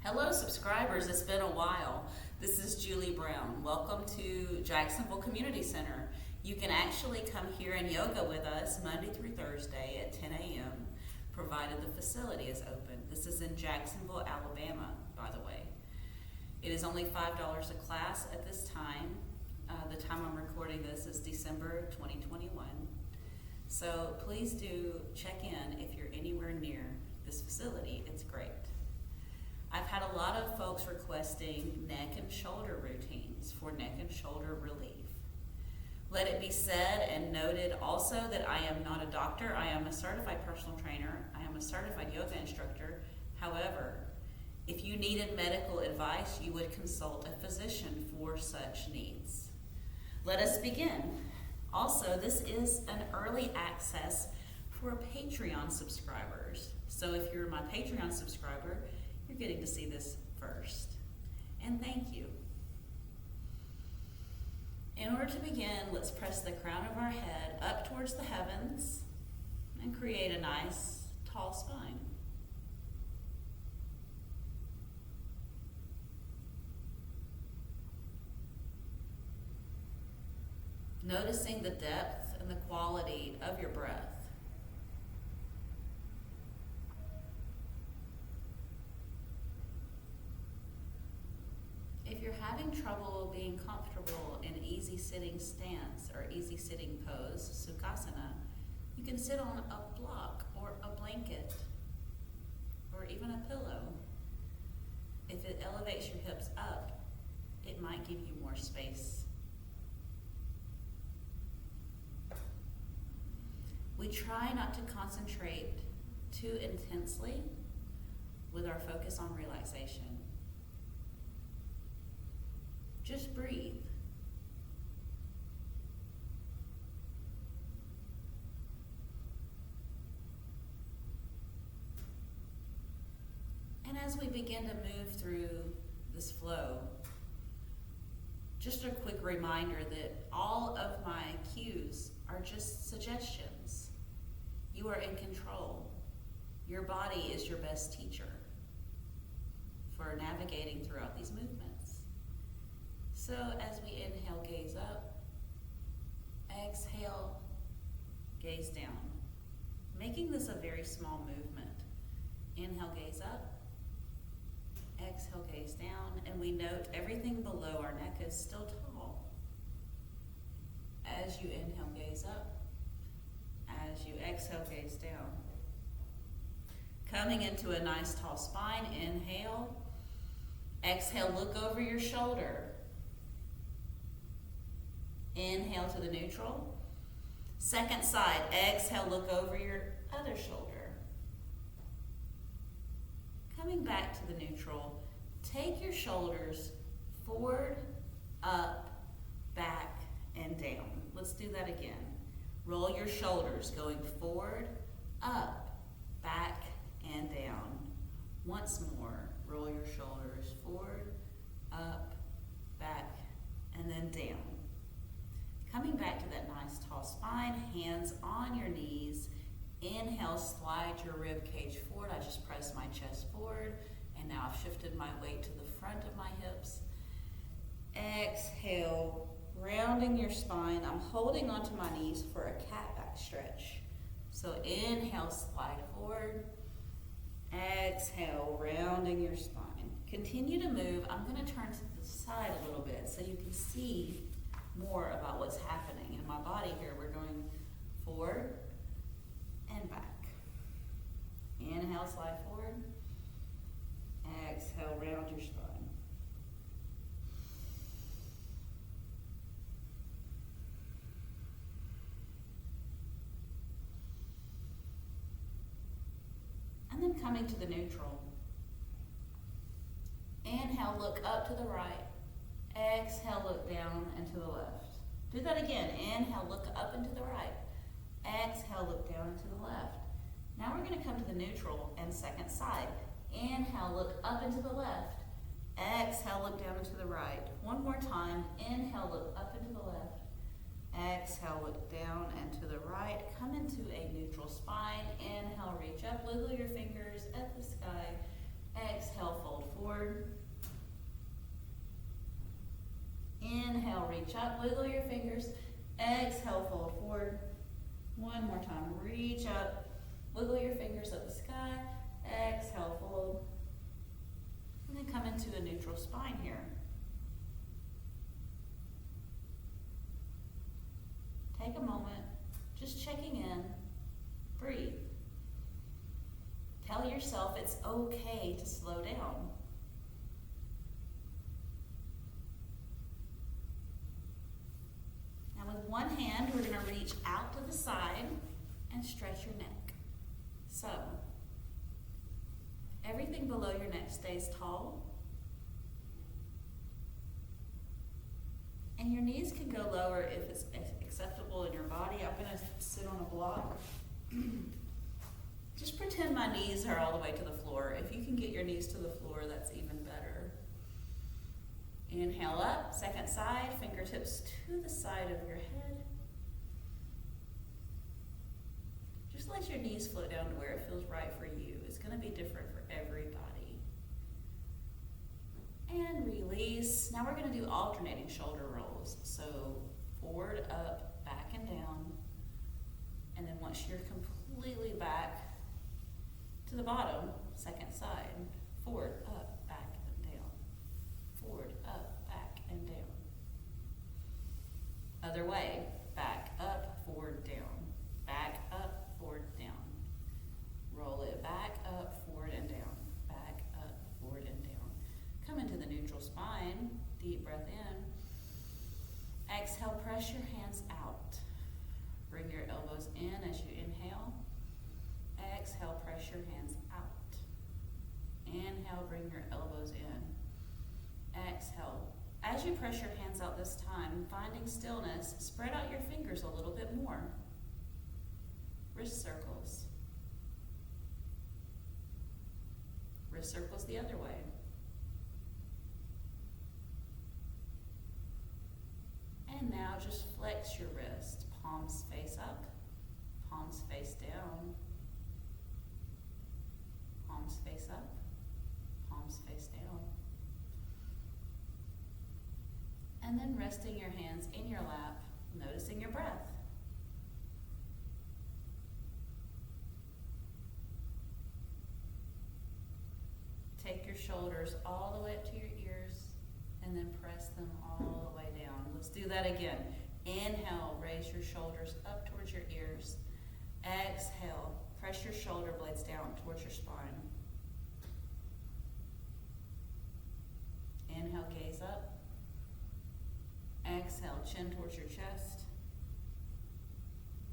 Hello, subscribers. It's been a while. This is Julie Brown. Welcome to Jacksonville Community Center. You can actually come here and yoga with us Monday through Thursday at 10 a.m., provided the facility is open. This is in Jacksonville, Alabama, by the way. It is only $5 a class at this time. The time I'm recording this is December 2021. So please do check in if you're anywhere near this facility. It's great. I've had a lot of folks requesting neck and shoulder routines for neck and shoulder relief. Let it be said and noted also that I am not a doctor. I am a certified personal trainer. I am a certified yoga instructor. However, if you needed medical advice, you would consult a physician for such needs. Let us begin. Also, this is an early access for Patreon subscribers. So if you're my Patreon subscriber, you're getting to see this first. And thank you. In order to begin, let's press the crown of our head up towards the heavens and create a nice, tall spine. Noticing the depth and the quality of your breath. If you're having trouble being comfortable in easy sitting stance or easy sitting pose, Sukhasana, you can sit on a block or a blanket or even a pillow. If it elevates your hips up, it might give you more space. We try not to concentrate too intensely with our focus on relaxation. Just breathe. And as we begin to move through this flow, just a quick reminder that all of my cues are just suggestions. You are in control. Your body is your best teacher for navigating throughout these movements. So as we inhale, gaze up. Exhale, gaze down. Making this a very small movement. Inhale, gaze up. Exhale, gaze down. And we note everything below our neck is still tall. As you inhale, gaze up. As you exhale, gaze down. Coming into a nice tall spine, inhale. Exhale, look over your shoulder. Inhale to the neutral. Second side, exhale, look over your other shoulder. Coming back to the neutral, take your shoulders forward, up, back, and down. Let's do that again. Roll your shoulders going forward, up, back, and down. Once more, roll your shoulders forward, up, back, and then down. Coming back to that nice tall spine, hands on your knees. Inhale, slide your rib cage forward. I just pressed my chest forward, and now I've shifted my weight to the front of my hips. Exhale, rounding your spine. I'm holding onto my knees for a cat back stretch. So inhale, slide forward. Exhale, rounding your spine. Continue to move. I'm going to turn to the side a little bit so you can see more about what's happening in my body here. We're going forward and back. Inhale, slide forward. Exhale, round your spine. And then coming to the neutral. Inhale, look up to the right. Exhale, look down and to the left. Do that again. Inhale, look up and to the right. Exhale, look down and to the left. Now we're going to come to the neutral and second side. Inhale, look up and to the left. Exhale, look down and to the right. One more time. Inhale, look up and to the left. Exhale, look down and to the right. Come into a neutral spine. Inhale, reach up. Wiggle your fingers at the sky. Exhale, fold forward. forward. Inhale, reach up, wiggle your fingers. Exhale, fold forward. One more time, reach up, wiggle your fingers up the sky. Exhale, fold. And then come into a neutral spine here. Take a moment, just checking in. Breathe. Tell yourself it's okay to slow down. Now with one hand, we're going to reach out to the side and stretch your neck. So, everything below your neck stays tall. And your knees can go lower if it's acceptable in your body. I'm going to sit on a block. Just pretend my knees are all the way to the floor. If you can get your knees to the floor, that's even better. Inhale up, second side, fingertips to the side of your head. Just let your knees float down to where it feels right for you. It's going to be different for everybody. And release. Now we're going to do alternating shoulder rolls. So forward, up, back and down. And then once you're completely back to the bottom, second side, forward, up, back and down. Forward, up, back and down. Other way, back, up, forward, down. Back, up, forward, down. Roll it back, up, forward and down. Back, up, forward and down. Come into the neutral spine, deep breath in. Exhale, press your hands out. Bring your elbows in as you inhale. Exhale, press your hands out. Inhale, bring your elbows in. Exhale. As you press your hands out this time, finding stillness, spread out your fingers a little bit more. Wrist circles. Wrist circles the other way. And now just flex your wrist. Palms face up, palms face down. Palms face up, palms face down. And then resting your hands in your lap, noticing your breath. Take your shoulders all the way up to your ears and then press them all the way down. Let's do that again. Inhale, raise your shoulders up towards your ears. Exhale, press your shoulder blades down towards your spine. Inhale, gaze up. Exhale, chin towards your chest.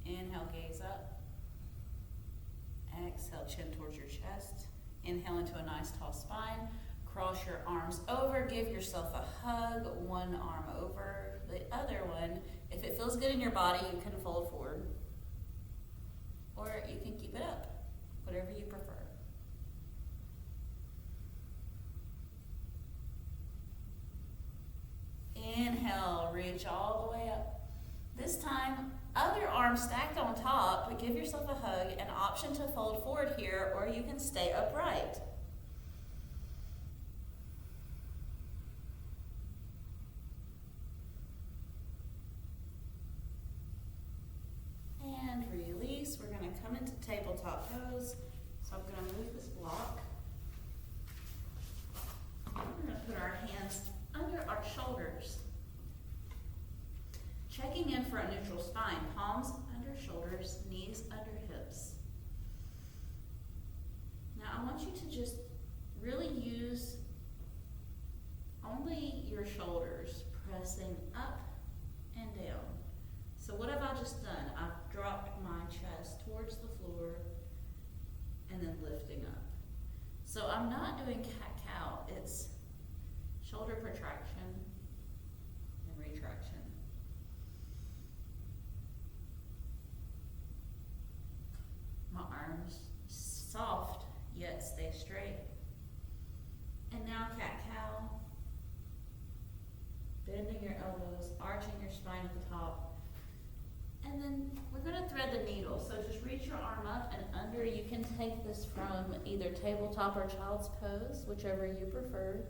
Inhale, gaze up. Exhale, chin towards your chest. Inhale into a nice tall spine. Cross your arms over. Give yourself a hug. One arm over the other one. If it feels good in your body, you can fold forward. Or you can keep it up. Whatever you prefer. Inhale, reach all the way up. This time, other arm stacked on top, but give yourself a hug. An option to fold forward here, or you can stay upright. And release. We're going to come into tabletop pose. So I'm going to move this block. We're going to put our hands under our shoulders. Checking in for a neutral spine. Palms under shoulders, knees under hips. Now I want you to just really use only your shoulders, pressing up and down. So what have I just done? I've dropped my chest towards the floor and then lifting up. So I'm not doing cat-cow. It's shoulder protraction and retraction. My arms soft, yet stay straight. And now cat-cow. Bending your elbows, arching your spine at the top. And then then we're gonna thread the needle. So just reach your arm up and under. You can take this from either tabletop or child's pose, whichever you prefer.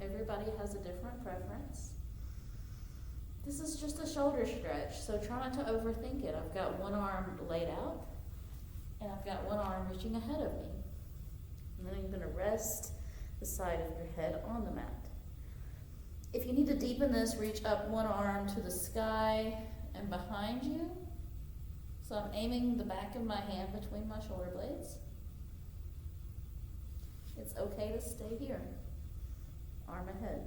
Everybody has a different preference. This is just a shoulder stretch, so try not to overthink it. I've got one arm laid out, and I've got one arm reaching ahead of me. And then you're gonna rest the side of your head on the mat. If you need to deepen this, reach up one arm to the sky and behind you. So I'm aiming the back of my hand between my shoulder blades. It's okay to stay here. Arm ahead.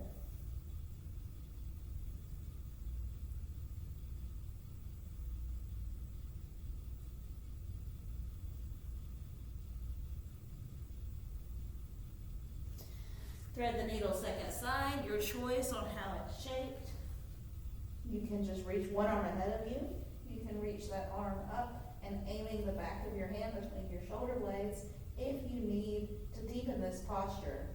Thread the needle second side, your choice on how it's shaped. You can just reach one arm ahead of you. You can reach that arm up and aiming the back of your hand between your shoulder blades if you need to deepen this posture.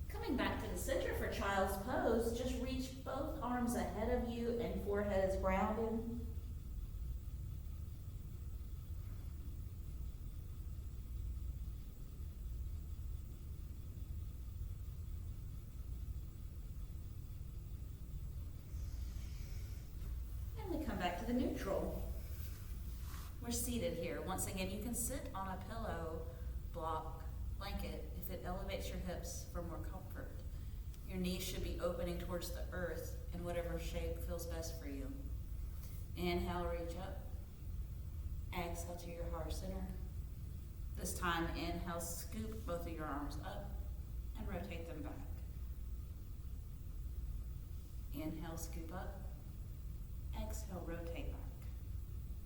Coming back to the center for child's pose, just reach both arms ahead of you and forehead is grounded. And we come back to the neutral. We're seated here. Once again, you can sit on a pillow, block, blanket if it elevates your hips for more comfort. Your knees should be opening towards the earth in whatever shape feels best for you. Inhale, reach up. Exhale to your heart center. This time, inhale, scoop both of your arms up and rotate them back. Inhale, scoop up. Exhale, rotate back.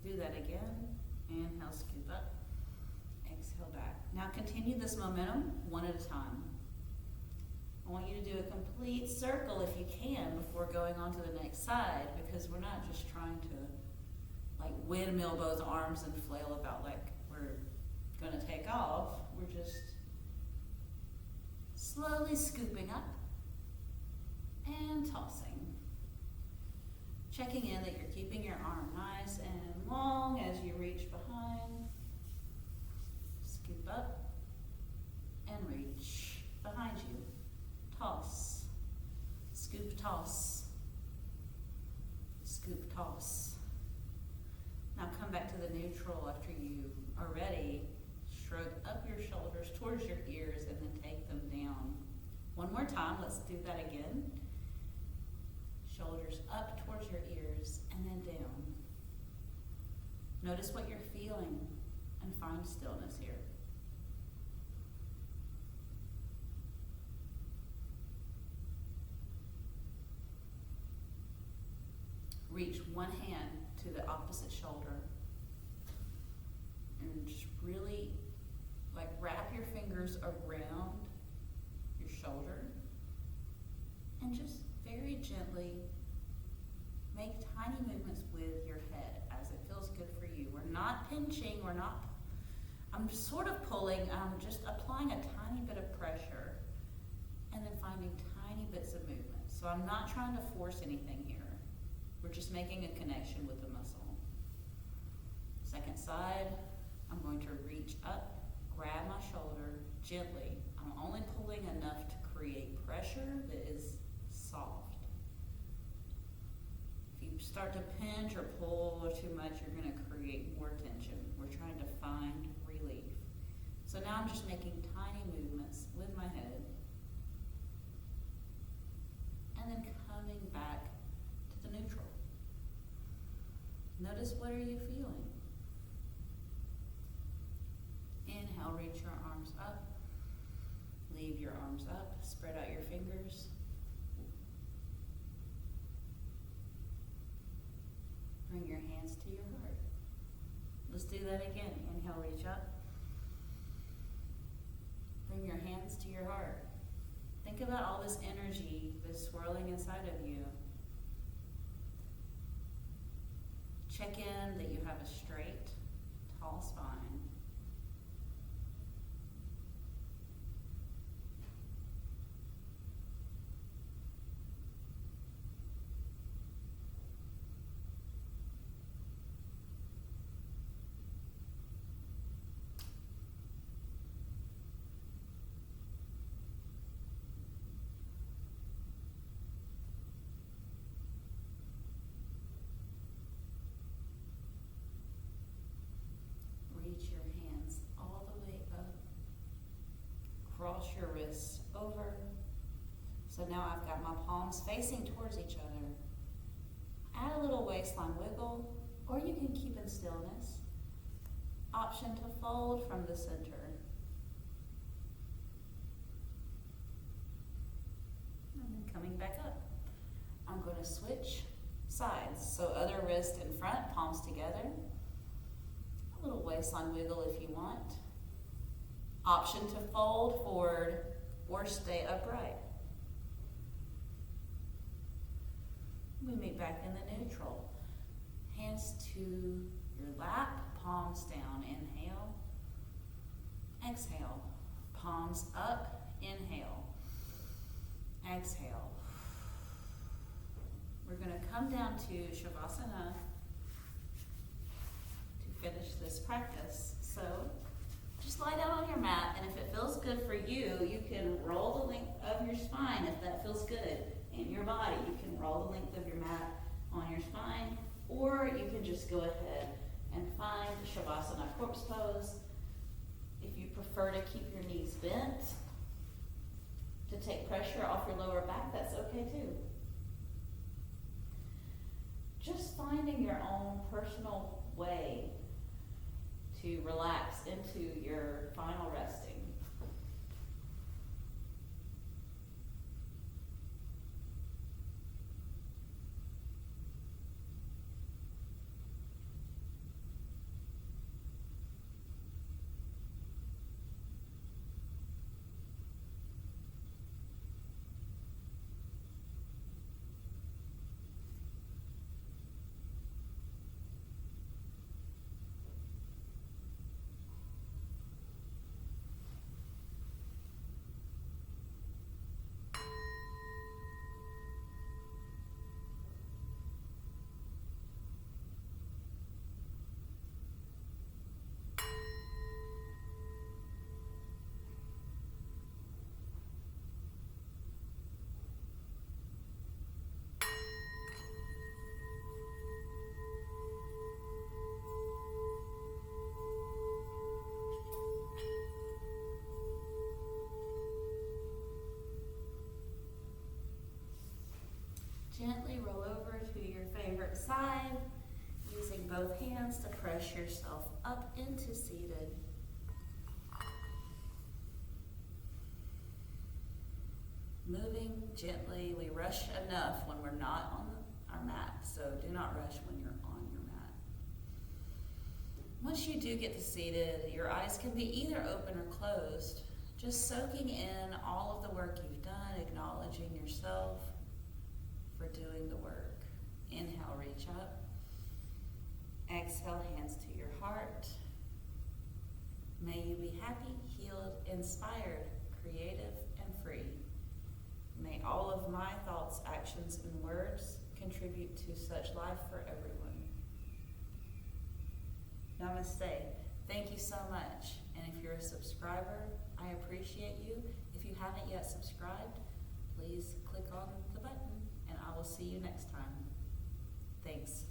Do that again. Inhale, scoop up. Exhale back. Now continue this momentum one at a time. I want you to do a complete circle if you can before going on to the next side, because we're not just trying to like windmill both arms and flail about like we're gonna take off. We're just slowly scooping up and tossing. Checking in that you're keeping your arm nice and long as you reach behind. Scoop up and reach behind you. Toss. Scoop, toss. Scoop, toss. Now come back to the neutral after you are ready. Shrug up your shoulders towards your ears and then take them down. One more time, let's do that again. Shoulders up towards your ears and then down. Notice what you're feeling and find stillness here. Reach one hand to the opposite shoulder and just really like wrap your fingers around your shoulder and just very gently make tiny movements with your head as it feels good for you. We're not pinching, I'm sort of pulling, I'm just applying a tiny bit of pressure and then finding tiny bits of movement. So I'm not trying to force anything here. We're just making a connection with the muscle. Second side, I'm going to reach up, grab my shoulder gently. I'm only pulling enough to create pressure that is soft. If you start to pinch or pull or too much, you're going to create more tension. We're trying to find relief. So now I'm just making tiny movements with my head and then coming back to the neutral. Notice, what are you feeling? Inhale, reach your arms up. Leave your arms up. Spread out your fingers. Think about all this energy that's swirling inside of you. Check in that you have a straight, tall spine. Reach your hands all the way up. Cross your wrists over. So now I've got my palms facing towards each other. Add a little waistline wiggle, or you can keep in stillness. Option to fold from the center. And then coming back up. I'm going to switch sides. So other wrist in front, palms together. A little waistline wiggle if you want. Option to fold forward or stay upright. We meet back in the neutral. Hands to your lap, palms down. Inhale. Exhale. Palms up. Inhale. Exhale. We're going to come down to Shavasana to finish this practice. So just lie down on your mat, and if it feels good for you, you can roll the length of your spine if that feels good in your body. You can roll the length of your mat on your spine, or you can just go ahead and find Shavasana corpse pose. If you prefer to keep your knees bent to take pressure off your lower back, that's okay too. Just finding your own personal way to relax into your final resting. Gently roll over to your favorite side, using both hands to press yourself up into seated. Moving gently. We rush enough when we're not on our mat, so do not rush when you're on your mat. Once you do get to seated, your eyes can be either open or closed, just soaking in all of the work you've done, acknowledging yourself for doing the work. Inhale, reach up. Exhale, hands to your heart. May you be happy, healed, inspired, creative, and free. May all of my thoughts, actions, and words contribute to such life for everyone. Namaste. Thank you so much. And if you're a subscriber, I appreciate you. If you haven't yet subscribed, please click on the button, and I will see you next time. Thanks.